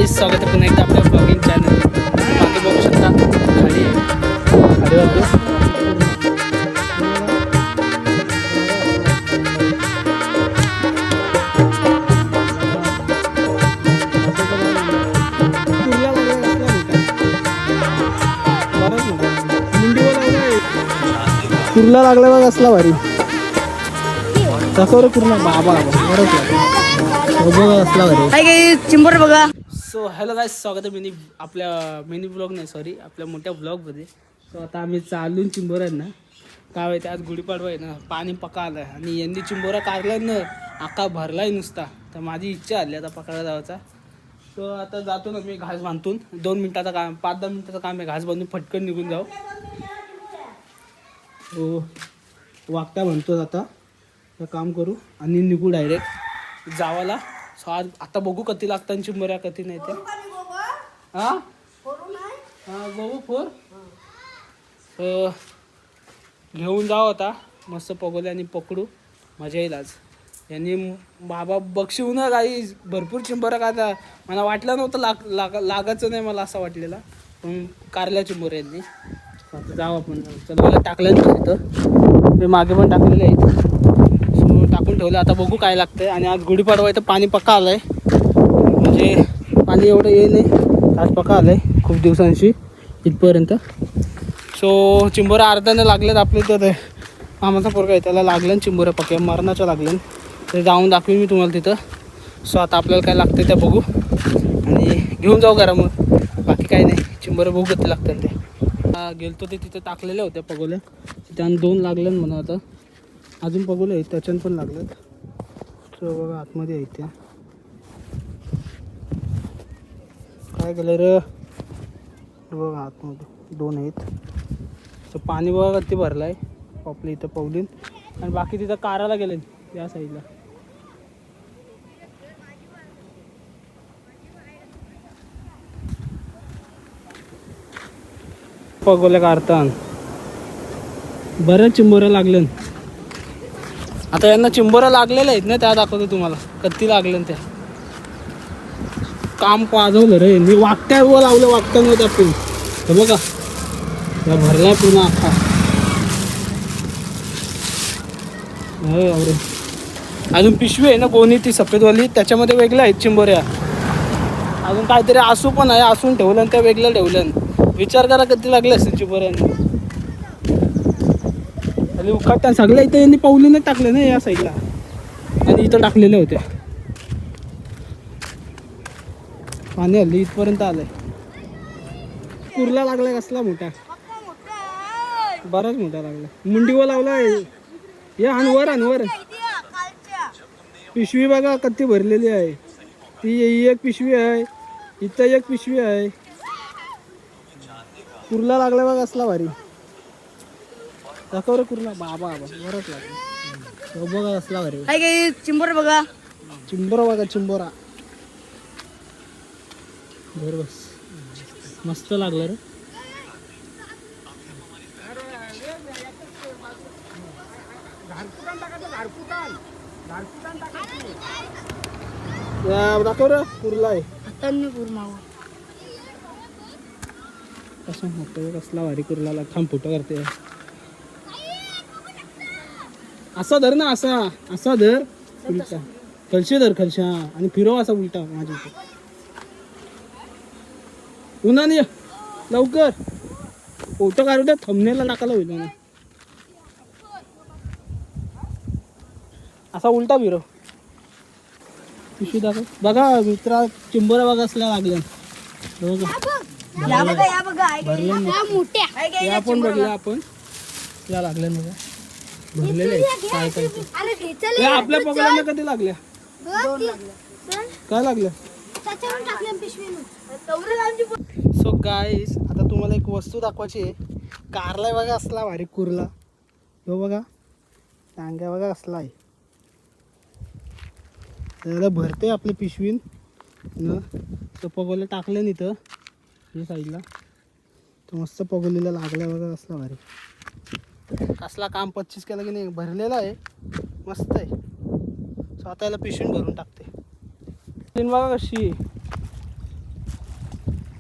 गाईस, स्वागत आहे पुन्हा एकदा आपल्या ब्लॉगिंग चॅनल. मागे बघू शकता खाली खाली वाटतो. कुर्ला लागला बघ असला भारी. दाखव रे कुर्ला. बाबा बरोबर असला भारी. चिंबर बघा. सो हॅलो गाईस, स्वागत आहे आपल्या मिनी ब्लॉग नाही सॉरी आपल्या मोठ्या ब्लॉगमध्ये. सो आता आम्ही चालून चिंबोऱ्यांना काय माहिती आज गुढीपाडवा आहे ना, पाणी पका आलं आहे आणि यांनी चिंबोरा काढला ना, आका भरलाय नुसता. तर माझी इच्छा आली आता पकायला जायचा. सो आता जातो ना मी घास बांधून. 2 मिनिटाचं काम, 5-10 मिनिटाचं काम आहे. घास बांधून फटकन निघून जाऊ. हो वागता म्हणतो आता तर काम करू आणि निघू डायरेक्ट जावाला. सो आज आता बघू कधी लागतात चिंबोऱ्या कधी नाही त्या. हां हां बघू फोर घेऊन जाऊ आता मस्त पगोले आणि पकडू. मजा येईल आज. यांनी बाबा बक्षीव ना काही भरपूर चिंबोऱ्या काढता. मला वाटलं नव्हतं लागायचं नाही मला असं वाटलेलं, पण कारल्या चिंबोऱ्या यांनी. आता जाऊ आपण. चला टाकलं तिथं ते मागे पण टाकलेले आहेत. सो टाकून ठेवलं. आता बघू काय लागतंय. आणि आज गुढीपाडवा आहे तर पाणी पक्का आलं आहे. म्हणजे पाणी एवढं येईल नाही, आज पक्का आलं आहे खूप दिवसांशी इथपर्यंत. सो चिंबोऱ्या अर्ध्यानं लागल्यात आपले. तर मामाचा पोरगा आहे त्याला लागलं चिंबोऱ्या पक्या मरणाच्या लागलं. ते जाऊन दाखवीन मी तुम्हाला तिथं. सो आता आपल्याला काय लागतं ते बघू आणि घेऊन जाऊ घरा. मग बाकी काही नाही, चिंबोऱ्या बघू किती लागतात ते. गेलतो ते तिथे टाकलेले होते पगोले. त्यानं 2 लागले म्हणून आता अजून पगोले आहेत त्याच्यानं पण लागलेत. सो बघा आतमध्ये आहेत त्या. काय केलं रे बघा आतमध्ये 2 आहेत. सो पाणी बघा किती भरलं आहे आपल्या इथं पवलीन. आणि बाकी तिथं काराला गेले या साईडला. पगोले काढतान बऱ्याच चिंबोऱ्या लागल्या. आता यांना चिंबोऱ्या लागलेल्या आहेत ना, त्या दाखवतो तुम्हाला कधी लागलं त्या. काम पाजवलं रे मी. वागत्यावर लावलं वागताना आपण हे बघा या भरला पूर्ण अख्खा. अजून पिशवी आहे ना कोणी ती सफेदवाली, त्याच्यामध्ये वेगळ्या आहेत चिंबोऱ्या. अजून काहीतरी आसू पण आहे, आसून ठेवलं आणि त्या वेगळ्या ठेवलं. विचार करा कधी लागले असतील चिंबोऱ्यांनी. आणि उखाटता सगळ्या इथं यांनी पाऊलीने टाकले ना या साईडला, आणि इथं टाकलेले होते. पाणी हल्ली इथपर्यंत आलंय. कुर्ला लागलाय कसला मोठा, बराच मोठा लागला. मुंडीवर लावलाय. या अनवर पिशवी बघा कधी भरलेली आहे. ती एक पिशवी आहे, इथं एक पिशवी आहे. कुर्ला लागला बघा असला भारी. दाखव रे कुर्ला. बाबा बरंच लागला बघा असला भारी. चिंबर बघा. चिंबोरा बघा चिंबोरा. बरं बस मस्त लागलं रे. दाखव रे कुर्ला आहे. कसं मोठं कसला भारी कुर्ला. थांब फोटो करते. असा धर ना, असा धर उलटा. खलशी धर खलशा आणि फिरव असा उलटा. माझ्या इथे उन्हाने लवकर फोटो काढू द्या. थंबनेलला टाकायला होईल ना. असा उलटा फिरव. पिशवी दाखव बघा मित्रा. चिंबोरा बघा असला लागल्या. आपण बघूया आपण या लागल्या बघा भरलेले. काय काय आपल्या पगड्यांना कधी लागल्या. काय लागलं. सो गाईस आता तुम्हाला एक वस्तू दाखवायची आहे. कारला बघा असला भारी कुर्ला. हो बघा टांग्या बघा असला आहे. त्याला भरते आपल्या पिशवीन न. तर पगोले टाकले नाही तर हे साईडला. तर मस्त पगोलीला लागल्या बघा असला भारी. कसला काम 25 केला की नाही. भरलेला आहे मस्त आहे. सो आता याला पिशवीन भरून टाकते. बघा कशी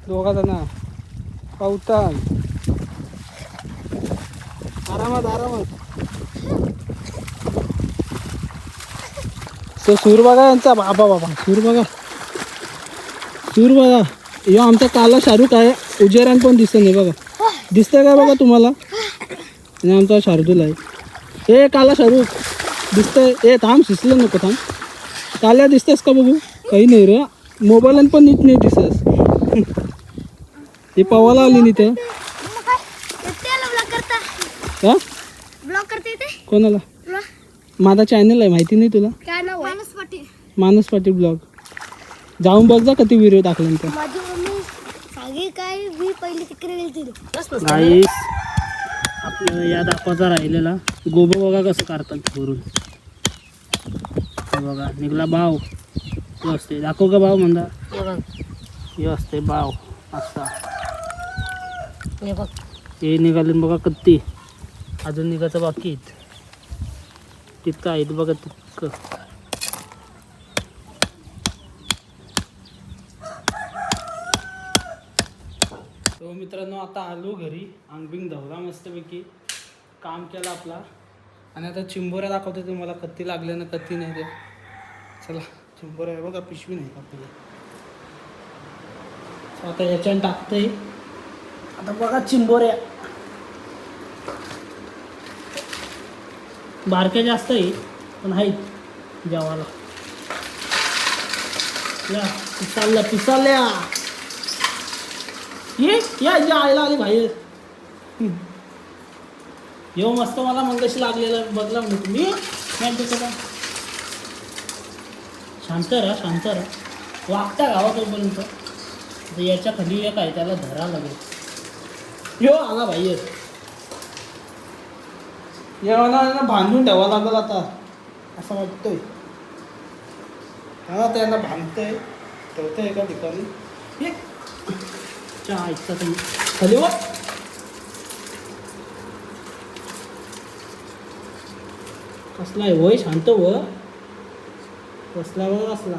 दोघा जण पावतात आरामात आरामात. तो सूर बघा यांचा, बाबा बाबा सूर बघा, सूर बघा. यो आमचा काला शाहरुख आहे, उजेरान पण दिसत नाही बघा. दिसतंय काय बघा तुम्हाला? आणि आमचा शार्दूल आहे. ए काला शाहरुख दिसतंय? ए थांब, शिसलं नको थांब. काल्या दिसतेस का बघू? काही नाही रे, मोबाईलान पण नीट नाही दिसस. हे पवाला आली नाही त्या ब्लॉग करते ते कोणाला? माझा चॅनल आहे, माहिती नाही तुला? काय नाव? मानस पाटील. मानस पाटील ब्लॉग. जाऊन बघ जा किती व्हिडिओ टाकले तर. माझी मम्मी सांगे काय, मी पहिली तिकडे गेली. गाईस आपल्याला या दाखवायचा राहिलेला गोबा बघा कसं काढतात भरून. बघा निघला बाव. हे असते, दाखव का बाव म्हणता? हे असते बाव असा. हे निघाले बघा कत्ती, अजून निघायचं बाकी आहेत. तितकं आहेत बघा तितकं. तो मित्रांनो आता आलो घरी, अंगबिंग धवला मस्तपैकी, काम केलं आपला. आणि आता चिंबोऱ्या दाखवतो तुम्हाला, कत्ती लागले ना कत्ती नाही ते. चला चिंबोऱ्या आहे बघा, पिशवी नाही आपल्याला. आता याच्यानं टाकतंय. आता बघा चिंबोऱ्या बारक्या जास्त आहे पण आहेत जेवायला. या पिसाल्या पिसाल्या ये या आयला आली बाहेर. येऊ मस्त मला मंगशी लागलेला बघला म्हणजे तुम्ही. शांत राहा शांत राहा, वागता गावा तोपर्यंत. याच्या खाली एक आहे, त्याला धरा लागेल. यो आला बाहेर. येवाना बांधून ठेवा लागेल आता असं वाटतंय. हा त्यांना बांधतंय, ठेवतंय एका ठिकाणी. चहा इच्छा तुम्ही खाली वा. कसला आहे वय, शांत व कसला व कसला.